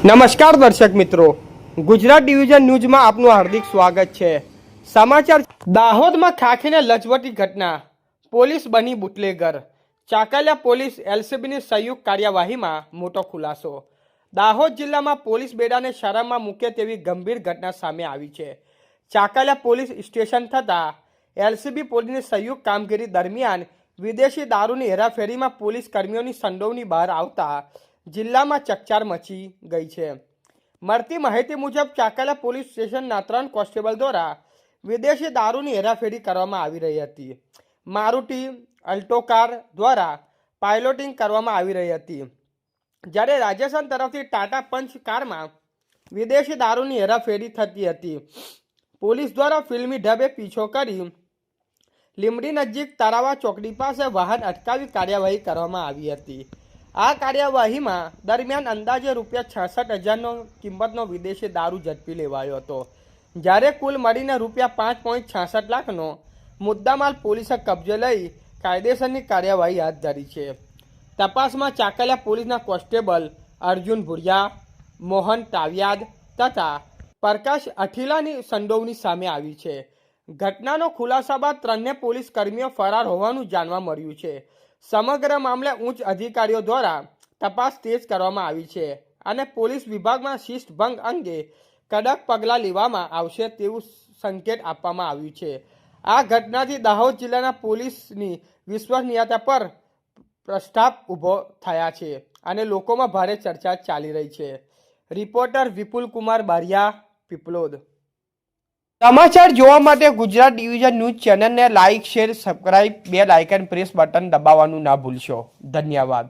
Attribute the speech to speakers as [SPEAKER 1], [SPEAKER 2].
[SPEAKER 1] નમસ્કાર દર્શક મિત્રો, ગુજરાત ડિવિઝન ન્યૂઝમાં આપનું હાર્દિક સ્વાગત છે। સમાચાર દાહોદમાં ખાખીને લજવટી ઘટના, પોલીસ બની બુટલેગર, ચાકલિયા પોલીસ એલસીબીની સંયુક્ત કાર્યવાહીમાં મોટો ખુલાસો। દાહોદ જિલ્લામાં પોલીસ બેડાને શરમમાં મૂકે તેવી ગંભીર ઘટના સામે આવી છે। ચાકલિયા પોલીસ સ્ટેશન થતાં એલસીબી પોલીસની સંયુક્ત કામગીરી દરમિયાન વિદેશી દારૂની હેરાફેરીમાં પોલીસ કર્મીઓની સંડોવણી બહાર આવતા જિલ્લામાં ચકચાર મચી ગઈ છે। મળતી માહિતી મુજબ ચાકલિયા પોલીસ સ્ટેશનના 3 કોન્સ્ટેબલ દ્વારા વિદેશી દારૂની હેરાફેરી કરવામાં આવી રહી હતી। મારુતિ અલ્ટો કાર દ્વારા પાયલોટિંગ કરવામાં આવી રહી હતી, જ્યારે રાજસ્થાન તરફથી ટાટા પંચ કારમાં વિદેશી દારૂની હેરાફેરી થતી હતી। પોલીસ દ્વારા ફિલ્મી ઢબે પીછો કરી લીંબડી નજીક તારાવા ચોકડી પાસે વાહન અટકાવી કાર્યવાહી કરવામાં આવી હતી। આ કાર્યવાહીમાં દરમિયાન અંદાજે ₹66,000 કિંમતનો વિદેશી દારૂ ઝડપી લેવાયો હતો, જ્યારે કુલ મળીને ₹5.66 લાખનો મુદ્દામાલ પોલીસે કબજે લઈ કાયદેસરની કાર્યવાહી હાથ ધરી છે। તપાસમાં ચાકલિયા પોલીસના કોન્સ્ટેબલ અર્જુન ભુરિયા, મોહન તાવિયાદ તથા પ્રકાશ અઠીલાની સંડોવણી સામે આવી છે। ઘટનાનો ખુલાસા બાદ 3 પોલીસ કર્મીઓ ફરાર હોવાનું જાણવા મળ્યું છે। સમગ્ર મામલે ઉચ્ચ અધિકારીઓ દ્વારા તપાસ તેજ કરવામાં આવી છે અને પોલીસ વિભાગમાં શિસ્ત ભંગ અંગે કડક પગલાં લેવામાં આવશે તેવું સંકેત આપવામાં આવ્યું છે। આ ઘટનાથી દાહોદ જિલ્લાના પોલીસની વિશ્વસનીયતા પર પ્રશ્ન ઊભો થયા છે અને લોકોમાં ભારે ચર્ચા ચાલી રહી છે। રિપોર્ટર વિપુલ કુમાર બારિયા, પીપલોદ। સમાચાર જોવા માટે ગુજરાત ડિવિઝન ન્યૂઝ ચેનલને like, share, subscribe, bell icon press button દબાવવાનું ના ભૂલશો। ધન્યવાદ।